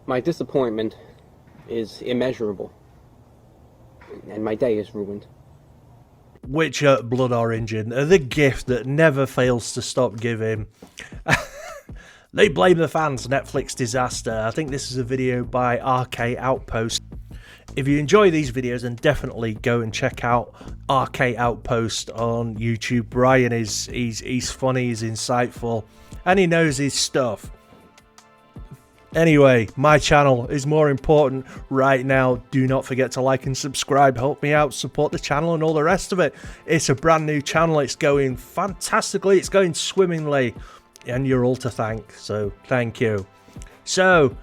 My disappointment is immeasurable, and my day is ruined. Witcher Blood Origin, the gift that never fails to stop giving. They blame the fans, Netflix disaster. I think this is a video by RK Outpost. If you enjoy these videos, then definitely go and check out RK Outpost on YouTube. Brian he's funny, he's insightful, and he knows his stuff. Anyway, my channel is more important right now. Do not forget to like and subscribe. Help me out, support the channel and all the rest of it. It's a brand new channel. It's going fantastically. It's going swimmingly. And you're all to thank. So, thank you. So,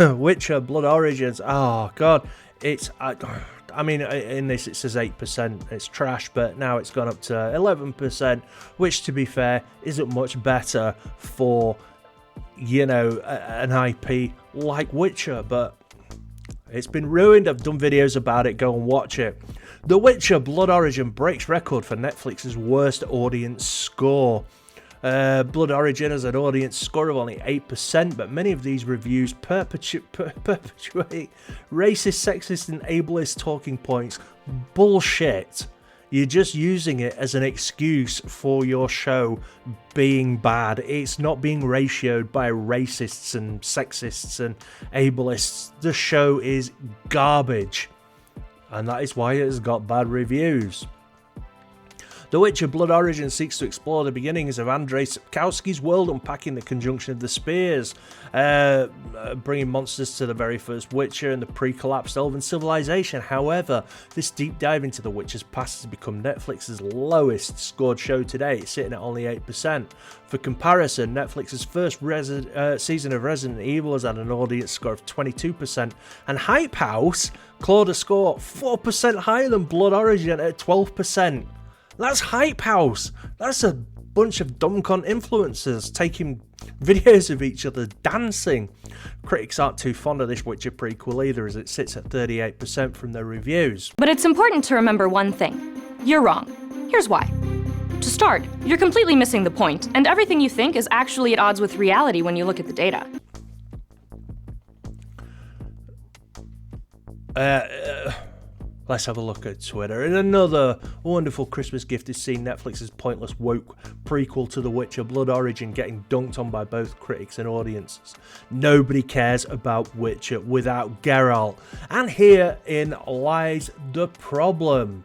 Witcher Blood Origins. Oh, God. It's... I mean, in this it says 8%. It's trash, but now it's gone up to 11%. Which, to be fair, isn't much better for... you know, an IP like Witcher, but it's been ruined. I've done videos about it. Go and watch it. The Witcher Blood Origin breaks record for Netflix's worst audience score. Blood Origin has an audience score of only 8%, but many of these reviews perpetuate racist, sexist, and ableist talking points. Bullshit. You're just using it as an excuse for your show being bad. It's not being ratioed by racists and sexists and ableists. The show is garbage. And that is why it has got bad reviews. The Witcher Blood Origin seeks to explore the beginnings of Andrzej Sapkowski's world, unpacking the conjunction of the spears, bringing monsters to the very first Witcher and the pre-collapsed elven civilization. However, this deep dive into the Witcher's past has become Netflix's lowest scored show today, it's sitting at only 8%. For comparison, Netflix's first season of Resident Evil has had an audience score of 22%, and Hype House clawed a score 4% higher than Blood Origin at 12%. That's Hype House. That's a bunch of dumb cunt influencers taking videos of each other dancing. Critics aren't too fond of this Witcher prequel either, as it sits at 38% from their reviews. But it's important to remember one thing. You're wrong. Here's why. To start, you're completely missing the point, and everything you think is actually at odds with reality when you look at the data. Let's have a look at Twitter. And another wonderful Christmas gift is seeing Netflix's pointless woke prequel to The Witcher Blood Origin getting dunked on by both critics and audiences. Nobody cares about Witcher without Geralt. And herein lies the problem.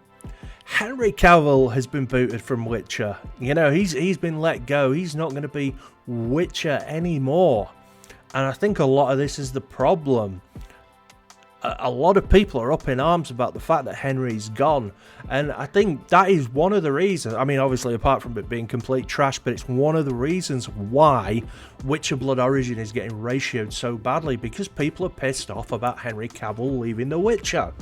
Henry Cavill has been booted from Witcher. You know, he's been let go. He's not going to be Witcher anymore. And I think a lot of this is the problem. A lot of people are up in arms about the fact that Henry's gone, and I think that is one of the reasons. I mean, obviously apart from it being complete trash, but it's one of the reasons why Witcher Blood Origin is getting ratioed so badly, because people are pissed off about Henry Cavill leaving The Witcher.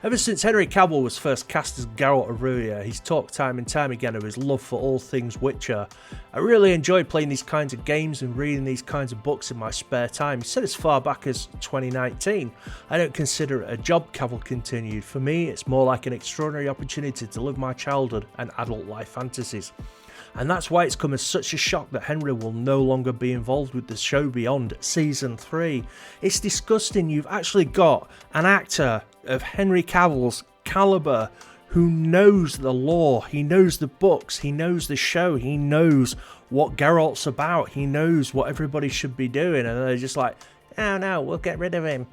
Ever since Henry Cavill was first cast as Geralt of Rivia, he's talked time and time again of his love for all things Witcher. I really enjoy playing these kinds of games and reading these kinds of books in my spare time. He said as far back as 2019. I don't consider it a job, Cavill continued. For me, it's more like an extraordinary opportunity to live my childhood and adult life fantasies. And that's why it's come as such a shock that Henry will no longer be involved with the show beyond Season 3. It's disgusting. You've actually got an actor of Henry Cavill's caliber who knows the lore, he knows the books, he knows the show, he knows what Geralt's about, he knows what everybody should be doing, and they're just like, oh no, we'll get rid of him.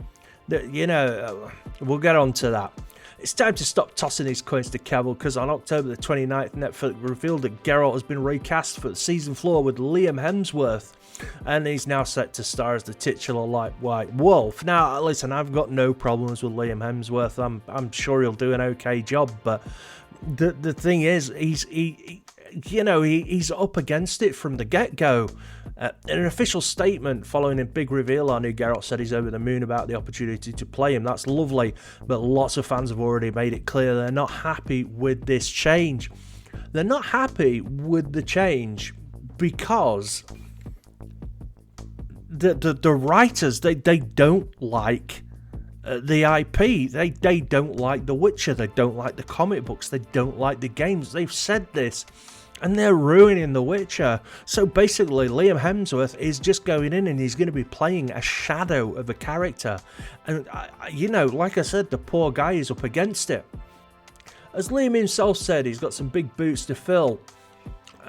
You know, we'll get on to that. It's time to stop tossing these coins to Cavill, because on October the 29th, Netflix revealed that Geralt has been recast for the season 4 with Liam Hemsworth, and he's now set to star as the titular White Wolf. Now, listen, I've got no problems with Liam Hemsworth. I'm sure he'll do an okay job, but the thing is, he's up against it from the get-go. In an official statement following a big reveal on who Geralt said he's over the moon about the opportunity to play him. That's lovely, but lots of fans have already made it clear they're not happy with this change. They're not happy with the change because the writers, they don't like the IP. They don't like The Witcher. They don't like the comic books. They don't like the games. They've said this and they're ruining The Witcher. So basically, Liam Hemsworth is just going in and he's going to be playing a shadow of a character. And, you know, like I said, the poor guy is up against it. As Liam himself said, he's got some big boots to fill.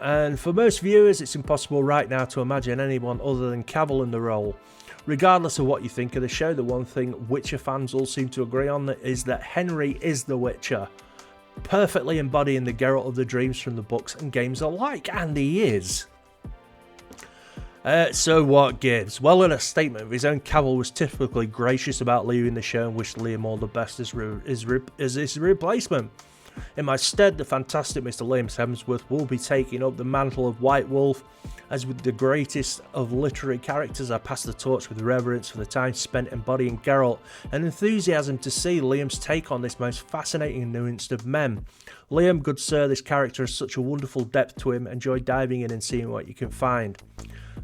And for most viewers, it's impossible right now to imagine anyone other than Cavill in the role. Regardless of what you think of the show, the one thing Witcher fans all seem to agree on is that Henry is the Witcher, perfectly embodying the Geralt of the dreams from the books and games alike, and he is. So what gives? Well, in a statement of his own, Cavill was typically gracious about leaving the show and wished Liam all the best as his replacement. In my stead, the fantastic Mr. Liam Hemsworth will be taking up the mantle of White Wolf. As with the greatest of literary characters, I pass the torch with reverence for the time spent embodying Geralt and enthusiasm to see Liam's take on this most fascinating and nuanced of men. Liam, good sir, this character has such a wonderful depth to him. Enjoy diving in and seeing what you can find.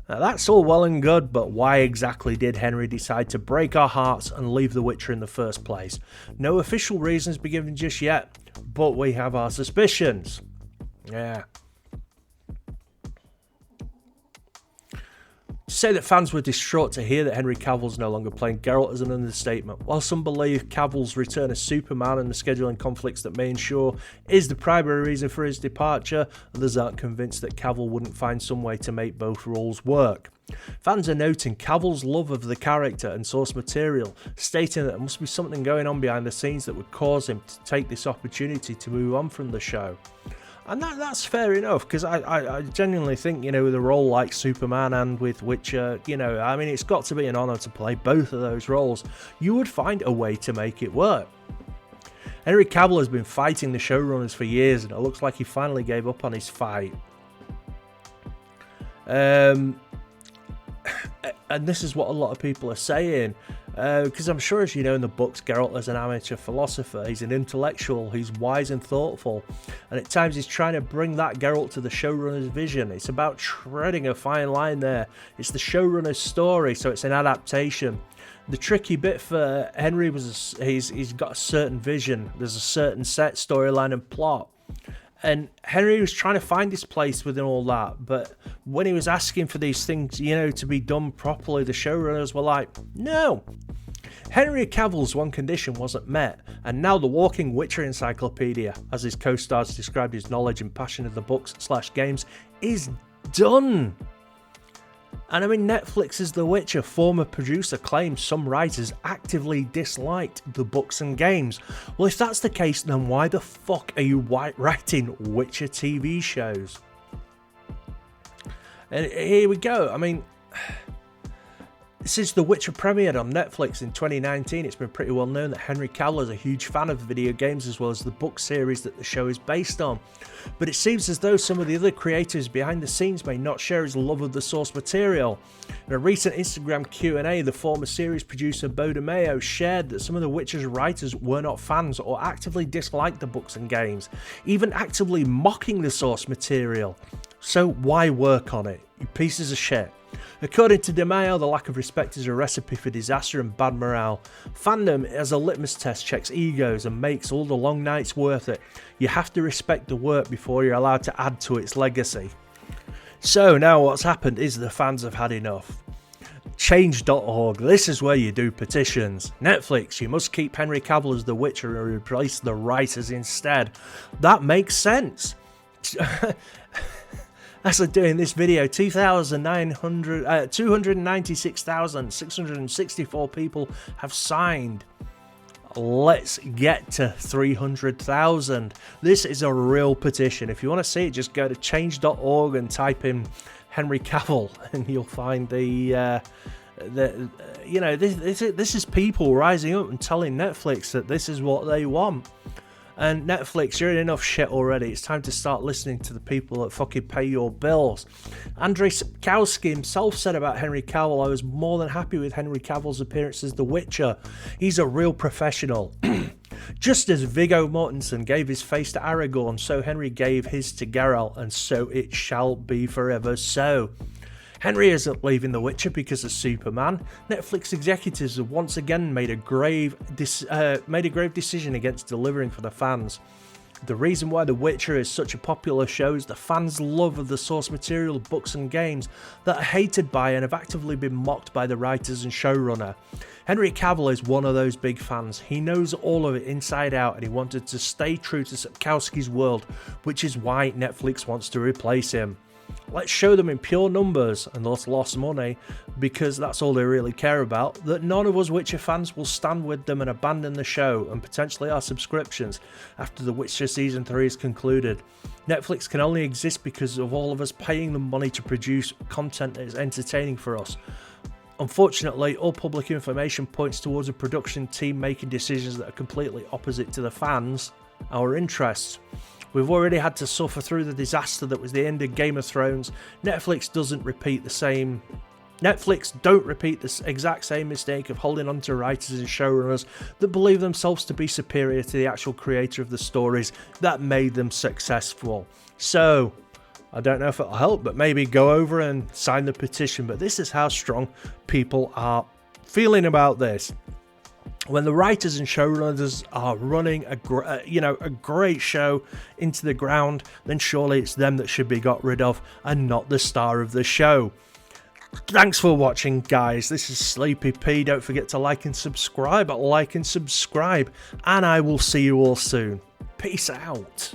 Now, that's all well and good, but why exactly did Henry decide to break our hearts and leave The Witcher in the first place? No official reasons be given just yet, but we have our suspicions. Yeah. To say that fans were distraught to hear that Henry Cavill's no longer playing Geralt is an understatement. While some believe Cavill's return as Superman and the scheduling conflicts that may ensure is the primary reason for his departure, others aren't convinced that Cavill wouldn't find some way to make both roles work. Fans are noting Cavill's love of the character and source material, stating that there must be something going on behind the scenes that would cause him to take this opportunity to move on from the show. And that's fair enough, because I genuinely think, you know, with a role like Superman and with Witcher, you know, I mean, it's got to be an honour to play both of those roles. You would find a way to make it work. Henry Cavill has been fighting the showrunners for years, and it looks like he finally gave up on his fight. And this is what a lot of people are saying, because I'm sure, as you know, in the books, Geralt is an amateur philosopher. He's an intellectual, he's wise and thoughtful, and at times he's trying to bring that Geralt to the showrunner's vision. It's about treading a fine line there. It's the showrunner's story, so it's an adaptation. The tricky bit for Henry was he's got a certain vision. There's a certain set storyline and plot. And Henry was trying to find his place within all that, but when he was asking for these things, you know, to be done properly, the showrunners were like, no. Henry Cavill's one condition wasn't met, and now the walking Witcher encyclopedia, as his co-stars described his knowledge and passion of the books/games, is done. And I mean, Netflix's The Witcher former producer claims some writers actively disliked the books and games. Well, if that's the case, then why the fuck are you writing Witcher TV shows? And here we go. I mean, since The Witcher premiered on Netflix in 2019, it's been pretty well known that Henry Cavill is a huge fan of the video games as well as the book series that the show is based on. But it seems as though some of the other creators behind the scenes may not share his love of the source material. In a recent Instagram Q&A, the former series producer Bo DeMeo shared that some of The Witcher's writers were not fans or actively disliked the books and games, even actively mocking the source material. So why work on it, you pieces of shit? According to DeMeo, the lack of respect is a recipe for disaster and bad morale. Fandom, as a litmus test, checks egos and makes all the long nights worth it. You have to respect the work before you're allowed to add to its legacy. So now what's happened is the fans have had enough. Change.org, this is where you do petitions. Netflix, you must keep Henry Cavill as the Witcher and replace the writers instead. That makes sense. As I'm doing this video, 296,664 people have signed. Let's get to 300,000. This is a real petition. If you want to see it, just go to change.org and type in Henry Cavill, and you'll find this is people rising up and telling Netflix that this is what they want. And Netflix, you're in enough shit already. It's time to start listening to the people that fucking pay your bills. Andrei Sapkowski himself said about Henry Cavill, I was more than happy with Henry Cavill's appearance as The Witcher. He's a real professional. Just as Viggo Mortensen gave his face to Aragorn, so Henry gave his to Geralt, and so it shall be forever so. Henry isn't leaving The Witcher because of Superman. Netflix executives have once again made a grave decision against delivering for the fans. The reason why The Witcher is such a popular show is the fans' love of the source material, books and games that are hated by and have actively been mocked by the writers and showrunner. Henry Cavill is one of those big fans. He knows all of it inside out and he wanted to stay true to Sapkowski's world, which is why Netflix wants to replace him. Let's show them in pure numbers and thus lost money, because that's all they really care about, that none of us Witcher fans will stand with them and abandon the show and potentially our subscriptions after The Witcher Season 3 is concluded. Netflix can only exist because of all of us paying them money to produce content that is entertaining for us. Unfortunately, all public information points towards a production team making decisions that are completely opposite to the fans, our interests. We've already had to suffer through the disaster that was the end of Game of Thrones. Netflix don't repeat the exact same mistake of holding on to writers and showrunners that believe themselves to be superior to the actual creator of the stories that made them successful. So, I don't know if it'll help, but maybe go over and sign the petition. But this is how strong people are feeling about this. When the writers and showrunners are running a great show into the ground, then surely it's them that should be got rid of and not the star of the show. Thanks for watching, guys. This is Sleepy P. Don't forget to like and subscribe, and I will see you all soon. Peace out.